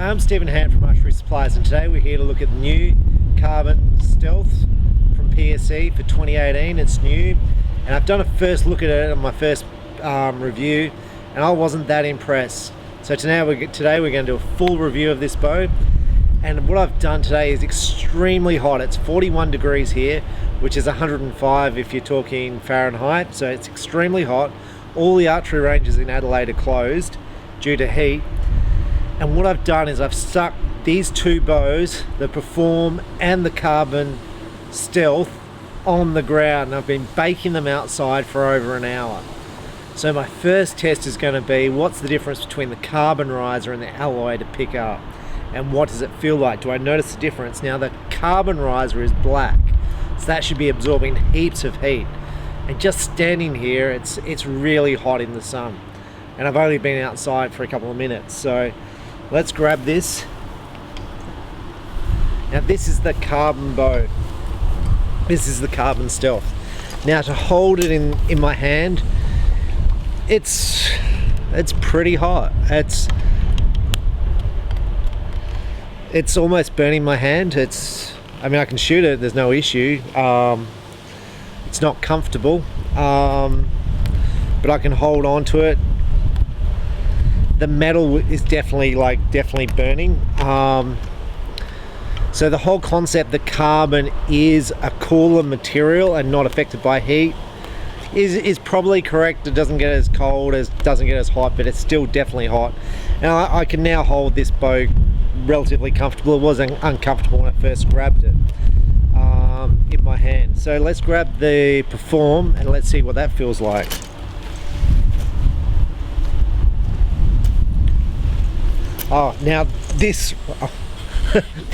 I'm Stephen Hand from Archery Supplies, and today we're here to look at the new Carbon Stealth from PSE for 2018. It's new, and I've done a first look at it on my first review, and I wasn't that impressed. So today we're going to do a full review of this bow, and what I've done today is extremely hot. It's 41 degrees here, which is 105 if you're talking Fahrenheit, so it's extremely hot. All the archery ranges in Adelaide are closed due to heat. And what I've done is I've stuck these two bows, the Perform and the Carbon Stealth, on the ground, and I've been baking them outside for over an hour. So my first test is going to be what's the difference between the carbon riser and the alloy to pick up, and what does it feel like? Do I notice the difference? Now the carbon riser is black, so that should be absorbing heaps of heat, and just standing here it's really hot in the sun, and I've only been outside for a couple of minutes. So let's grab this. Now this is the carbon bow. This is the Carbon Stealth. Now to hold it in my hand, it's pretty hot. It's almost burning my hand. I mean, I can shoot it, there's no issue. It's not comfortable, but I can hold on to it. The metal is definitely burning. So the whole concept that carbon is a cooler material and not affected by heat is probably correct. It doesn't get as cold, doesn't get as hot, but it's still definitely hot. Now I can now hold this bow relatively comfortable. It was uncomfortable when I first grabbed it in my hand. So let's grab the Perform and let's see what that feels like. Oh, now this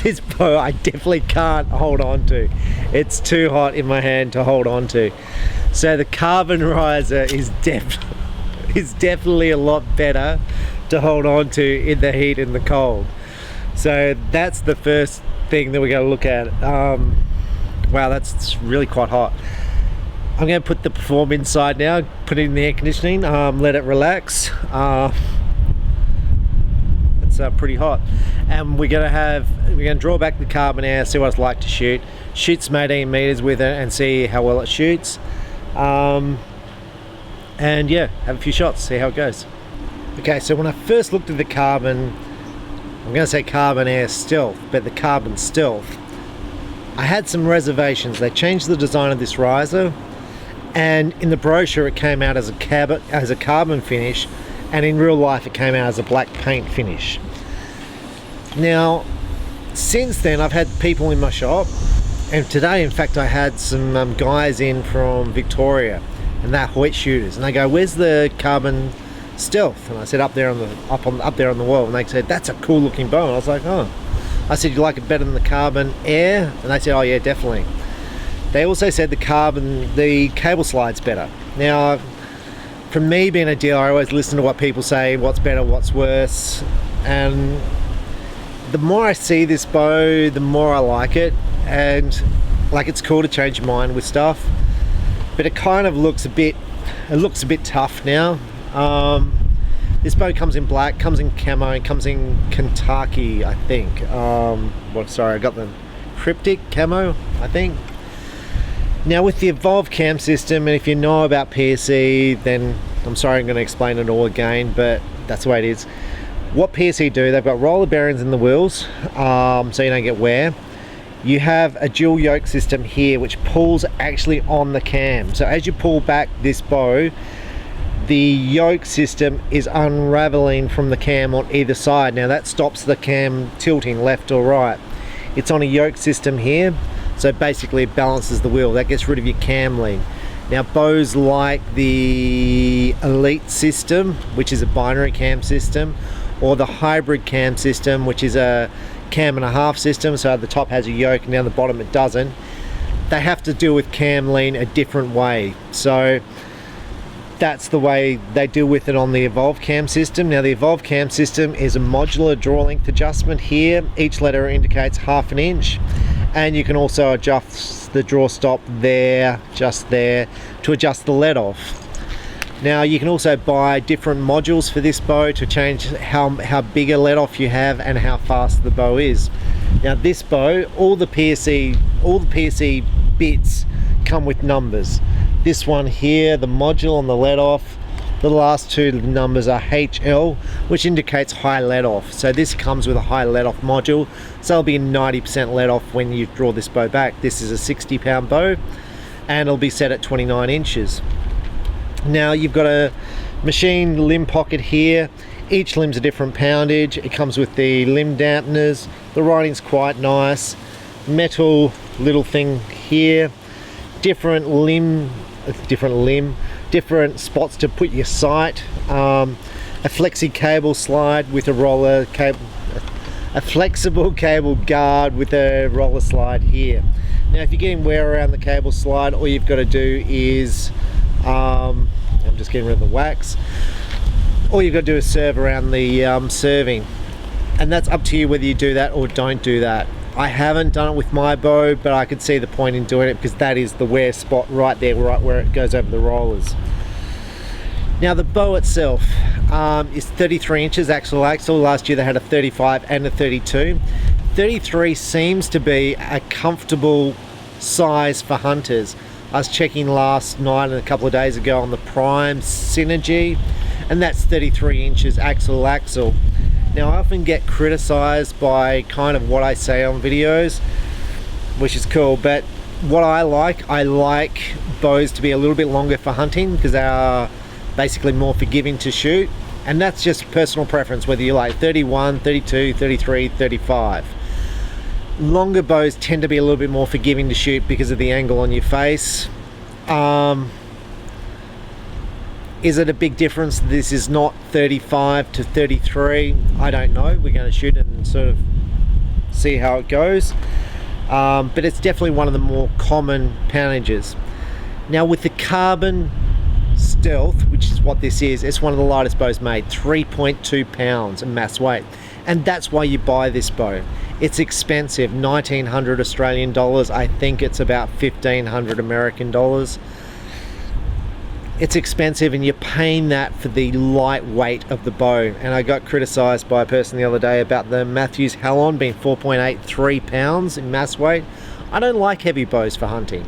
this bow I definitely can't hold on to. It's too hot in my hand to hold on to. So the carbon riser is definitely a lot better to hold on to in the heat and the cold. So that's the first thing that we're going to look at. Wow, that's really quite hot. I'm going to put the Perform inside now, put it in the air conditioning, let it relax. It's pretty hot, and we're going to draw back the carbon air, see what it's like to shoot some 18 meters with it and see how well it shoots, and yeah, have a few shots, see how it goes. Okay, so when I first looked at the carbon, I'm going to say Carbon Air Stealth, but the Carbon Stealth, I had some reservations. They changed the design of this riser, and in the brochure it came out as a carbon finish, and in real life it came out as a black paint finish. Now since then I've had people in my shop, and today in fact I had some guys in from Victoria, and they're Hoyt shooters, and they go, "Where's the Carbon Stealth?" And I said, up there on the wall. And they said, "That's a cool looking bow." And I was like, "Oh." I said, "You like it better than the Carbon Air?" And they said, "Oh yeah, definitely." They also said the cable slide's better. Now from me being a dealer, I always listen to what people say, what's better, what's worse, and the more I see this bow, the more I like it. And like, it's cool to change your mind with stuff, but it kind of looks a bit tough now. This bow comes in black, comes in camo, and comes in Kentucky, I think. Sorry, I got the cryptic camo, I think. Now with the Evolve cam system, and if you know about PSE, then I'm sorry I'm going to explain it all again, but that's the way it is. What PSE do, they've got roller bearings in the wheels, so you don't get wear. You have a dual yoke system here which pulls actually on the cam. So as you pull back this bow, the yoke system is unraveling from the cam on either side. Now that stops the cam tilting left or right. It's on a yoke system here, so basically it balances the wheel. That gets rid of your cam lean. Now bows like the Elite system, which is a binary cam system, or the hybrid cam system, which is a cam and a half system, so the top has a yoke and down the bottom it doesn't, they have to deal with cam lean a different way. So that's the way they deal with it on the Evolve cam system. Now the Evolve cam system is a modular draw length adjustment here. Each letter indicates 1/2 inch, and you can also adjust the draw stop there, just there, to adjust the let off. Now you can also buy different modules for this bow to change how big a let off you have and how fast the bow is. Now this bow, all the PSE bits come with numbers. This one here, the module on the let off, the last two numbers are HL, which indicates high let off. So this comes with a high let off module, so it'll be a 90% let off when you draw this bow back. This is a 60 pound bow and it'll be set at 29 inches. Now you've got a machine limb pocket here. Each limb's a different poundage. It comes with the limb dampeners. The writing's quite nice. Metal little thing here. Different spots to put your sight. A flexi cable slide with a roller cable, a flexible cable guard with a roller slide here. Now if you're getting wear around the cable slide, all you've got to do is I'm just getting rid of the wax. All you've got to do is serve around the serving, and that's up to you whether you do that or don't do that. I haven't done it with my bow, but I could see the point in doing it because that is the wear spot right there, right where it goes over the rollers. Now the bow itself is 33 inches axle to axle. Last year they had a 35 and a 32. 33 seems to be a comfortable size for hunters. I was checking last night and a couple of days ago on the Prime Synergy, and that's 33 inches axle to axle. Now I often get criticized by kind of what I say on videos, which is cool, but what I like bows to be a little bit longer for hunting because they are basically more forgiving to shoot, and that's just personal preference, whether you like 31, 32, 33, 35. Longer bows tend to be a little bit more forgiving to shoot because of the angle on your face. Is it a big difference? This is not 35 to 33. I don't know. We're going to shoot it and sort of see how it goes. But it's definitely one of the more common poundages. Now with the Carbon Stealth, which is what this is, it's one of the lightest bows made, 3.2 pounds in mass weight. And that's why you buy this bow. It's expensive, 1900 Australian dollars. I think it's about 1500 American dollars. It's expensive, and you're paying that for the lightweight of the bow. And I got criticized by a person the other day about the Matthews Hallon being 4.83 pounds in mass weight. I don't like heavy bows for hunting.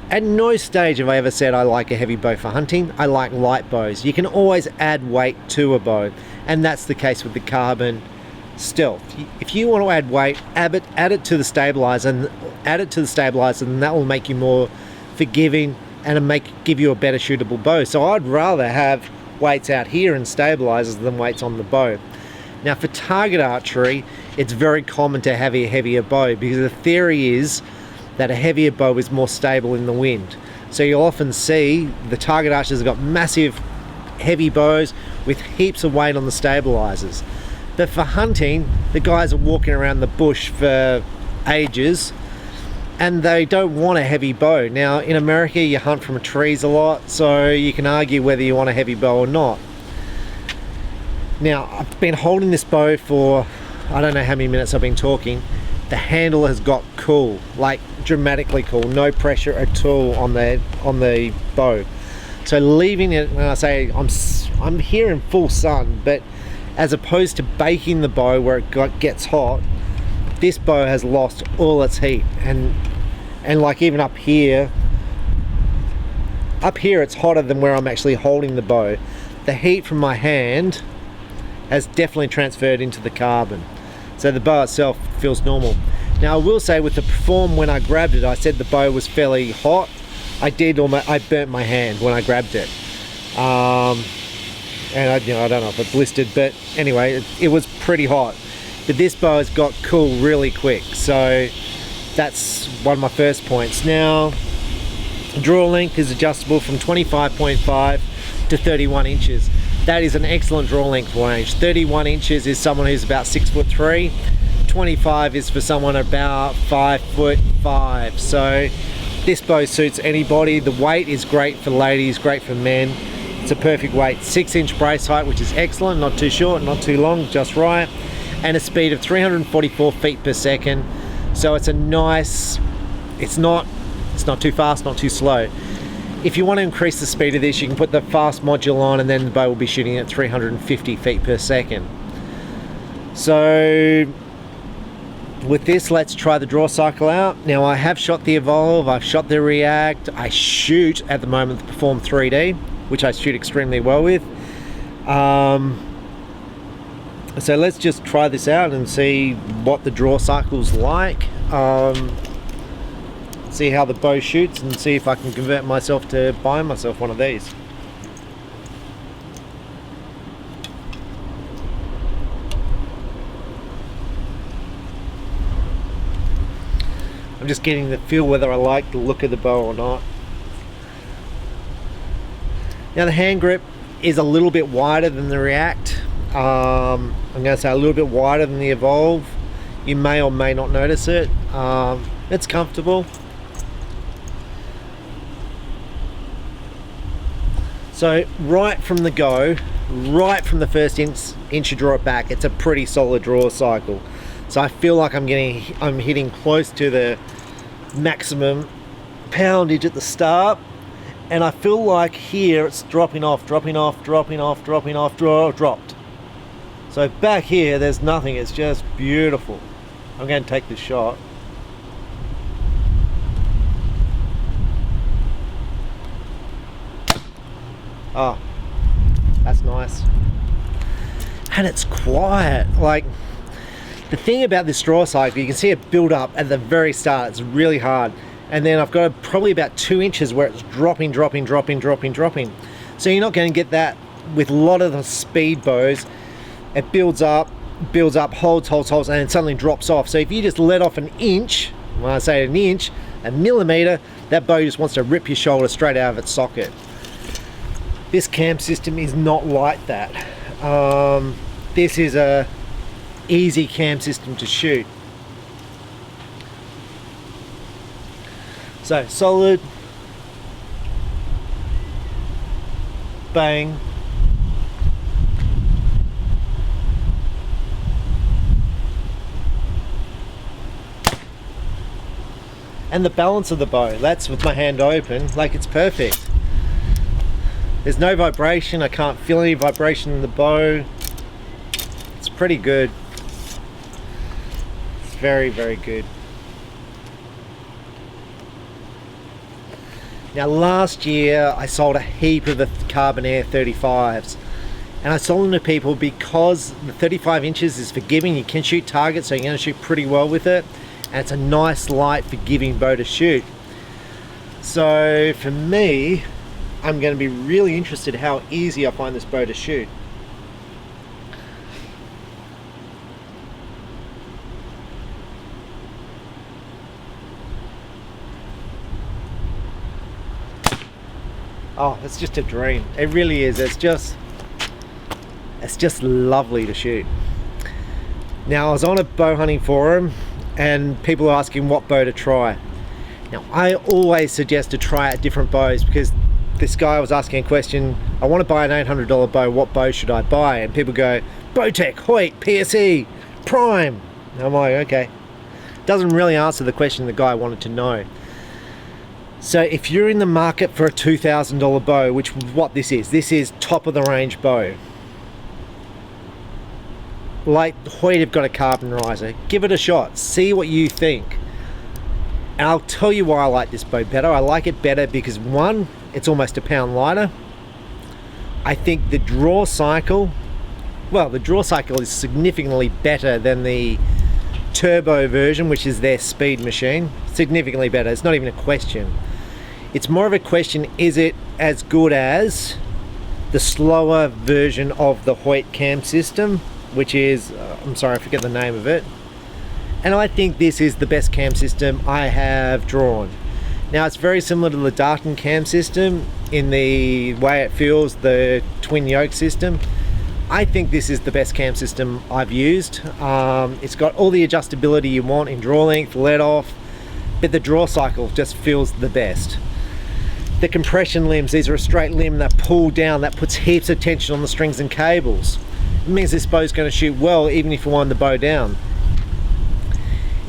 At no stage have I ever said I like a heavy bow for hunting. I like light bows. You can always add weight to a bow, and that's the case with the Carbon Stealth. If you want to add weight, add it to the stabilizer, and that will make you more forgiving and give you a better shootable bow. So I'd rather have weights out here and stabilizers than weights on the bow. Now for target archery, it's very common to have a heavier bow because the theory is that a heavier bow is more stable in the wind. So you'll often see the target archers have got massive heavy bows with heaps of weight on the stabilizers. But for hunting, the guys are walking around the bush for ages and they don't want a heavy bow. Now in America you hunt from trees a lot, so you can argue whether you want a heavy bow or not. Now I've been holding this bow for I don't know how many minutes I've been talking. The handle has got cool, like dramatically cool, no pressure at all on the bow. So leaving it, when I say I'm here in full sun, but as opposed to baking the bow where it gets hot, this bow has lost all its heat, and like even up here it's hotter than where I'm actually holding the bow. The heat from my hand has definitely transferred into the carbon, so the bow itself feels normal. Now I will say with the Perform, when I grabbed it, I said the bow was fairly hot. I burnt my hand when I grabbed it, and I don't know if it blistered, but anyway, it was pretty hot. But this bow has got cool really quick, so that's one of my first points. Now draw length is adjustable from 25.5 to 31 inches. That is an excellent draw length range. 31 inches is someone who's about 6'3". 25 is for someone about 5'5". So this bow suits anybody. The weight is great for ladies, great for men. It's a perfect weight. 6-inch brace height, which is excellent, not too short, not too long, just right. And a speed of 344 feet per second. So it's a nice, it's not too fast, not too slow. If you want to increase the speed of this, you can put the fast module on, and then the bow will be shooting at 350 feet per second. So with this, let's try the draw cycle out. Now, I have shot the Evolve, I've shot the React, I shoot at the moment the Perform 3D, which I shoot extremely well with. So let's just try this out and see what the draw cycle's like. See how the bow shoots, and see if I can convert myself to buying myself one of these. I'm just getting the feel whether I like the look of the bow or not. Now, the hand grip is a little bit wider than the React. I'm going to say a little bit wider than the Evolve. You may or may not notice it. It's comfortable. So right from the go, right from the first inch you draw it back, it's a pretty solid draw cycle. So I feel like I'm hitting close to the maximum poundage at the start, and I feel like here it's dropped. So back here there's nothing, it's just beautiful. I'm going to take this shot. Oh, that's nice. And it's quiet. Like, the thing about this draw cycle, you can see it build up at the very start. It's really hard. And then I've got probably about 2 inches where it's dropping. So you're not going to get that with a lot of the speed bows. It builds up, holds, and then suddenly drops off. So if you just let off an inch, when I say an inch, a millimeter, that bow just wants to rip your shoulder straight out of its socket. This cam system is not like that. This is a easy cam system to shoot. So solid, bang, and the balance of the bow, that's with my hand open, like, it's perfect. There's no vibration, I can't feel any vibration in the bow. It's pretty good. It's very, very good. Now, last year I sold a heap of the Carbon Air 35s, and I sold them to people because the 35 inches is forgiving. You can shoot targets, so you're going to shoot pretty well with it, and it's a nice, light, forgiving bow to shoot. So for me, I'm going to be really interested how easy I find this bow to shoot. Oh, it's just a dream. It really is. It's just lovely to shoot. Now, I was on a bow hunting forum and people are asking what bow to try. Now, I always suggest to try out different bows, because this guy was asking a question, I want to buy an $800 bow, what bow should I buy? And people go, Bowtech, Hoyt, PSE, Prime. And I'm like, okay. Doesn't really answer the question the guy wanted to know. So if you're in the market for a $2,000 bow, which is what this is top of the range bow. Like Hoyt have got a carbon riser, give it a shot, see what you think. And I'll tell you why I like this bow better. I like it better because, one, it's almost a pound lighter. I think the draw cycle, well, the draw cycle is significantly better than the turbo version, which is their speed machine. Significantly better, it's not even a question. It's more of a question, is it as good as the slower version of the Hoyt cam system, which is, I'm sorry, I forget the name of it. And I think this is the best cam system I have drawn. Now, it's very similar to the Darton cam system in the way it feels, the twin yoke system. I think this is the best cam system I've used. It's got all the adjustability you want in draw length, let off, but the draw cycle just feels the best. The compression limbs, these are a straight limb that pull down, that puts heaps of tension on the strings and cables. It means this bow's going to shoot well even if you wind the bow down.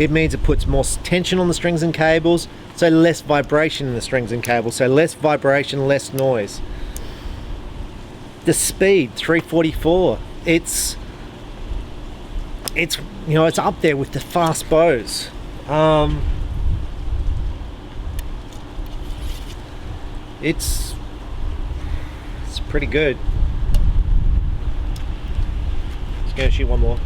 It means it puts more tension on the strings and cables, so less vibration in the strings and cables, so less vibration, less noise. The speed, 344, it's you know, it's up there with the fast bows. It's pretty good. Just gonna shoot one more.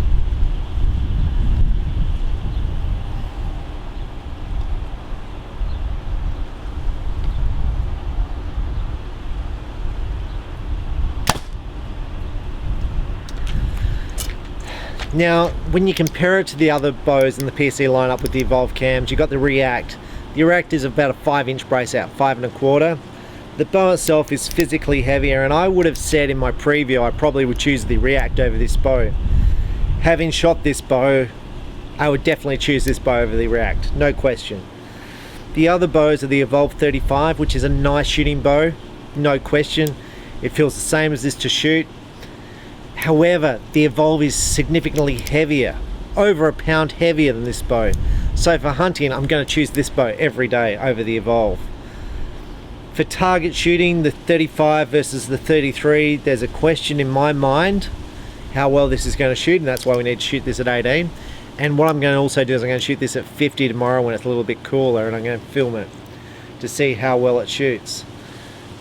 Now, when you compare it to the other bows in the PSE lineup with the Evolve cams, you've got the React. The React is about a 5-inch brace out, 5 1/4. The bow itself is physically heavier, and I would have said in my preview I probably would choose the React over this bow. Having shot this bow, I would definitely choose this bow over the React, no question. The other bows are the Evolve 35, which is a nice shooting bow, no question. It feels the same as this to shoot. However, the Evolve is significantly heavier, over a pound heavier than this bow. So for hunting, I'm going to choose this bow every day over the Evolve. For target shooting, the 35 versus the 33, there's a question in my mind how well this is going to shoot, and that's why we need to shoot this at 18. And what I'm going to also do is I'm going to shoot this at 50 tomorrow when it's a little bit cooler, and I'm going to film it to see how well it shoots.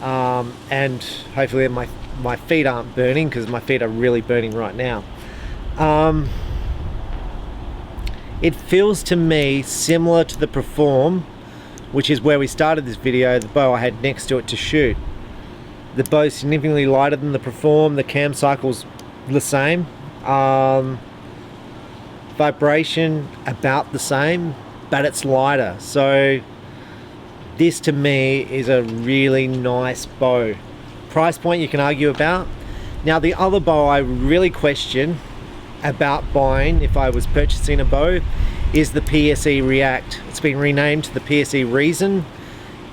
And hopefully my feet aren't burning, because my feet are really burning right now. It feels to me similar to the Perform, which is where we started this video, the bow I had next to it to shoot. The bow is significantly lighter than the Perform, the cam cycle's the same. Vibration about the same, but it's lighter. So this to me is a really nice bow. Price point you can argue about. Now the other bow I really question about buying if I was purchasing a bow is the PSE React. It's been renamed to the PSE Reason.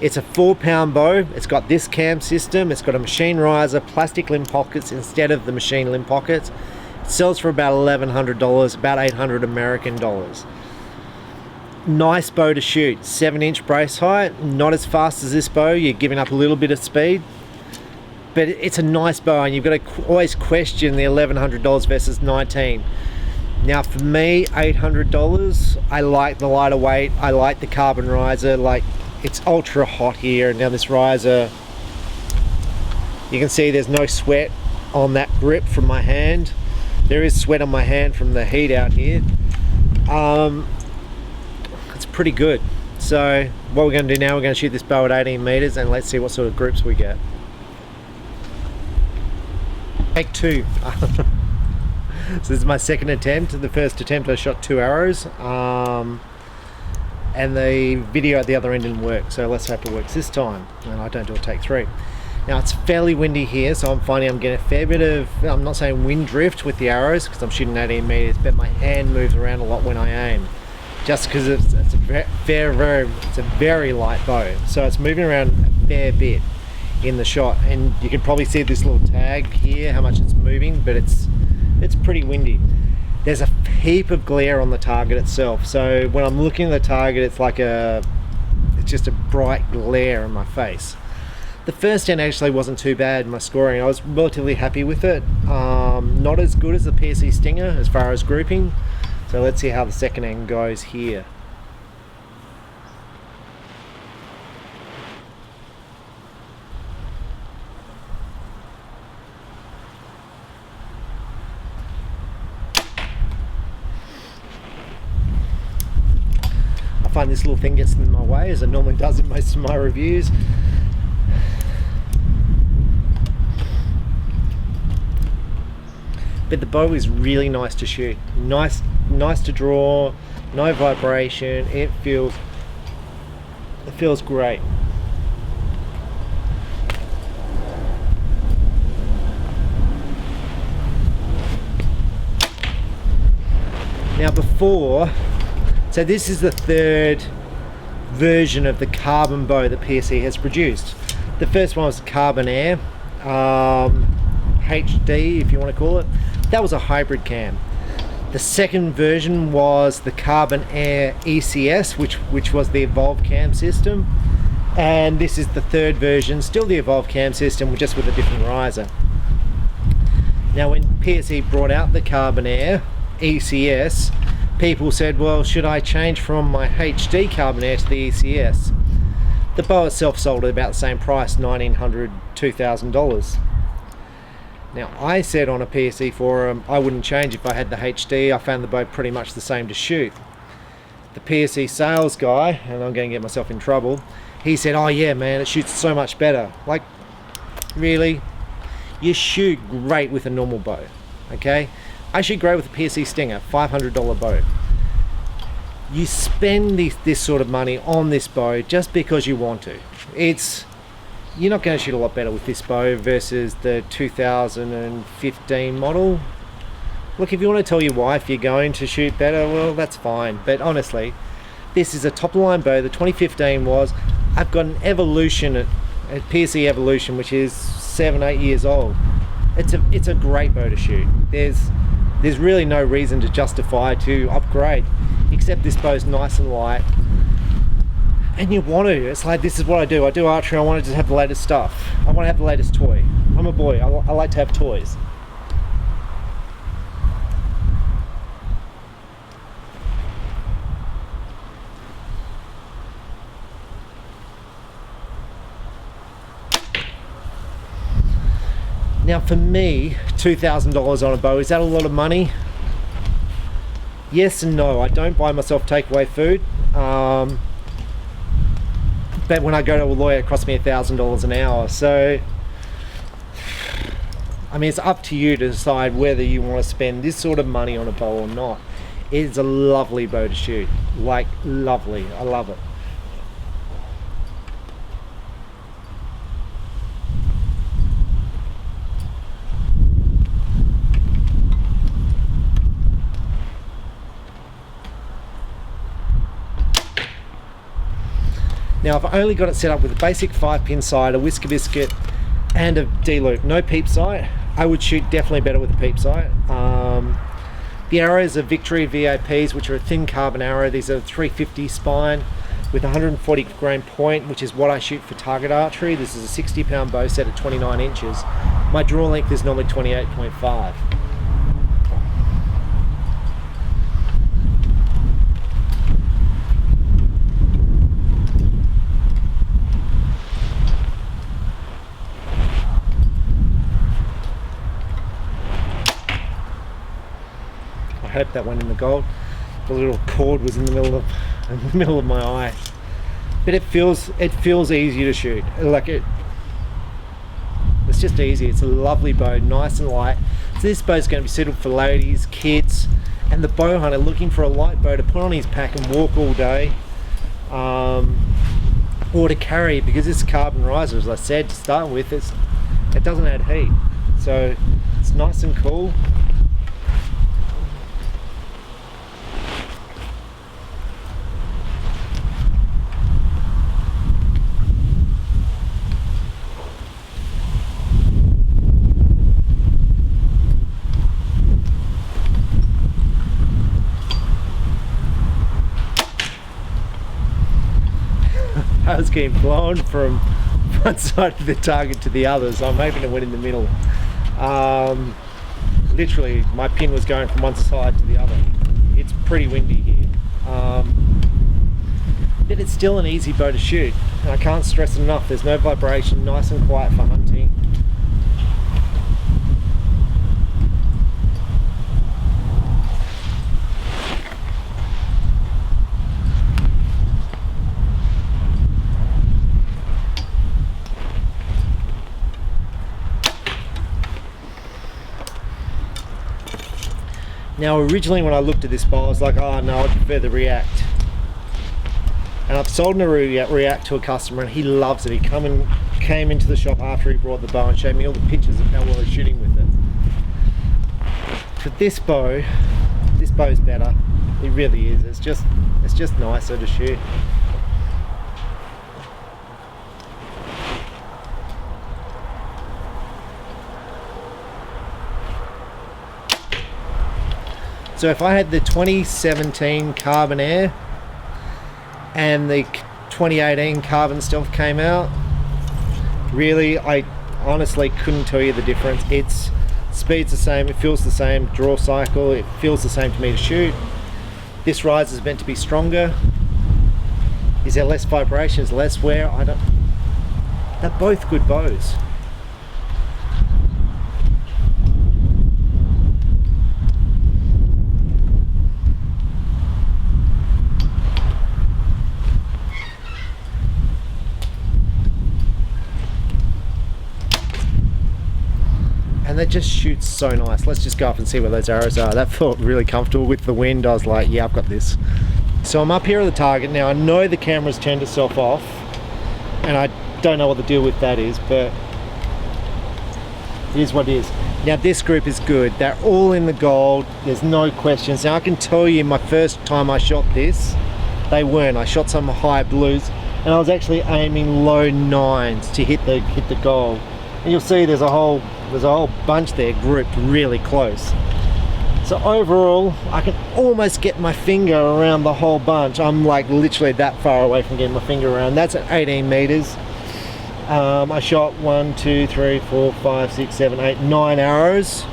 It's a 4-pound bow. It's got this cam system. It's got a machine riser, plastic limb pockets instead of the machine limb pockets. It sells for about $1,100, about 800 American dollars. Nice bow to shoot. 7-inch brace height. Not as fast as this bow. You're giving up a little bit of speed. But it's a nice bow, and you've got to always question the $1,100 versus $19. Now for me, $800, I like the lighter weight, I like the carbon riser, like it's ultra hot here. Now this riser, you can see there's no sweat on that grip from my hand. There is sweat on my hand from the heat out here. It's pretty good. So what we're going to do now, we're going to shoot this bow at 18 meters, and let's see what sort of groups we get. Take 2. So this is my second attempt. The first attempt I shot 2 arrows, and the video at the other end didn't work, so let's hope it works this time and I don't do a take 3. Now it's fairly windy here, so I'm finding I'm getting a fair bit of, I'm not saying wind drift with the arrows because I'm shooting 18 meters, but my hand moves around a lot when I aim, just because it's a very light bow, so it's moving around a fair bit in the shot. And you can probably see this little tag here, how much it's moving, but it's pretty windy. There's a heap of glare on the target itself, so when I'm looking at the target, it's just a bright glare in my face. The first end actually wasn't too bad in my scoring. I was relatively happy with it. Not as good as the PSE Stinger as far as grouping, so let's see how the second end goes here. I find this little thing gets in my way, as it normally does in most of my reviews. But the bow is really nice to shoot. Nice to draw, no vibration. It feels great. Now so this is the third version of the carbon bow that PSE has produced. The first one was Carbon Air, HD if you want to call it. That was a hybrid cam. The second version was the Carbon Air ECS, which was the Evolve cam system, and this is the third version, still the Evolve cam system, just with a different riser. Now when PSE brought out the Carbon Air ECS, people said, well, should I change from my HD Carbon Air to the ECS? The bow itself sold at about the same price, $1,900, $2,000. Now I said on a PSE forum I wouldn't change if I had the HD. I found the bow pretty much the same to shoot. The PSE sales guy, and I'm going to get myself in trouble, he said, oh yeah man, it shoots so much better. Like, really? You shoot great with a normal bow, okay? I shoot great with a PSE Stinger, $500 bow. You spend this sort of money on this bow just because you want to. You're not going to shoot a lot better with this bow versus the 2015 model. Look, if you want to tell your wife you're going to shoot better, well, that's fine. But honestly, this is a top-of-the-line bow. The 2015 was, I've got an Evolution, a PSE Evolution, which is 7-8 years old. It's a great bow to shoot. There's really no reason to justify to upgrade, except this bow's nice and light. And you want to. It's like, this is what I do. I do archery. I want to just have the latest stuff. I want to have the latest toy. I'm a boy. I like to have toys. Now for me, $2,000 on a bow, is that a lot of money? Yes and no. I don't buy myself takeaway food. But when I go to a lawyer, it costs me $1,000 an hour. So, I mean, it's up to you to decide whether you want to spend this sort of money on a bow or not. It's a lovely bow to shoot. Like, lovely. I love it. Now I've only got it set up with a basic 5-pin sight, a whisker biscuit, and a D-loop. No peep sight. I would shoot definitely better with a peep sight. The arrows are Victory VAPs, which are a thin carbon arrow. These are a 350 spine with 140 grain point, which is what I shoot for target archery. This is a 60-pound bow set at 29 inches. My draw length is normally 28.5. I hope that went in the gold. The little cord was in the middle of my eye. But it feels easy to shoot. Like it's just easy. It's a lovely bow, nice and light. So this bow is going to be suitable for ladies, kids, and the bow hunter looking for a light bow to put on his pack and walk all day, or to carry, because this carbon riser, as I said to start with, it doesn't add heat, so it's nice and cool. I was getting blown from one side of the target to the other, so I'm hoping it went in the middle. Literally, my pin was going from one side to the other. It's pretty windy here. But it's still an easy bow to shoot, and I can't stress it enough. There's no vibration, nice and quiet for hunting. Now originally when I looked at this bow, I was like, oh no, I prefer the React. And I've sold a React to a customer and he loves it. He came into the shop after he brought the bow and showed me all the pictures of how well he's shooting with it. For this bow's better. It really is. It's just nicer to shoot. So if I had the 2017 Carbon Air and the 2018 Carbon Stealth came out, really, I honestly couldn't tell you the difference. It's speed's the same, it feels the same, draw cycle, it feels the same to me to shoot. This riser is meant to be stronger. Is there less vibrations, less wear? I don't. They're both good bows. And that just shoots so nice. Let's just go up and see where those arrows are. That felt really comfortable with the wind. I was like, yeah, I've got this. So I'm up here at the target. Now I know the camera's turned itself off and I don't know what the deal with that is, but it is what it is. Now this group is good. They're all in the gold. There's no questions. Now I can tell you my first time I shot this, they weren't. I shot some high blues and I was actually aiming low nines to hit the gold. And you'll see there's a whole bunch there grouped really close. So overall, I can almost get my finger around the whole bunch. I'm like literally that far away from getting my finger around. That's at 18 meters. I shot 1, 2, 3, 4, 5, 6, 7, 8, 9 arrows.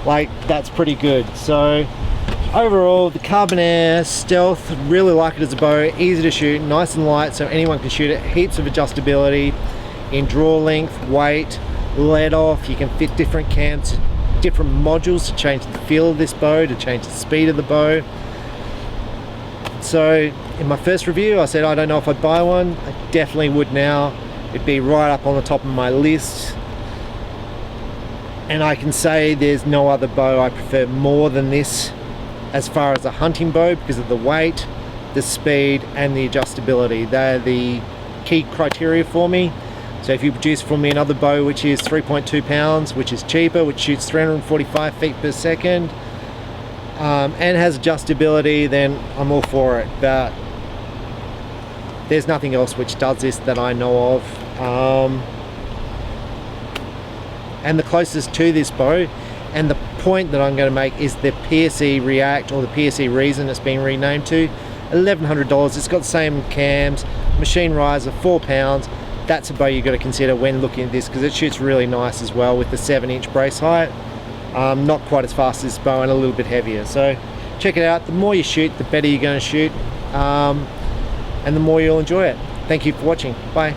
Like, that's pretty good. So overall, the Carbon Air Stealth, really like it as a bow. Easy to shoot, nice and light, so anyone can shoot it. Heaps of adjustability in draw length, weight, let off. You can fit different cams, different modules to change the feel of this bow, to change the speed of the bow. So in my first review I said I don't know if I'd buy one. I definitely would now. It'd be right up on the top of my list, and I can say there's no other bow I prefer more than this as far as a hunting bow, because of the weight, the speed and the adjustability. They're the key criteria for me. So if you produce for me another bow which is 3.2 pounds, which is cheaper, which shoots 345 feet per second, and has adjustability, then I'm all for it. But there's nothing else which does this that I know of. And the closest to this bow, and the point that I'm going to make, is the PSE React, or the PSE Reason it's been renamed to. $1,100. It's got the same cams, machine riser, 4 pounds. That's a bow you've got to consider when looking at this, because it shoots really nice as well with the 7-inch brace height. Not quite as fast as this bow and a little bit heavier. So check it out. The more you shoot, the better you're going to shoot, and the more you'll enjoy it. Thank you for watching. Bye.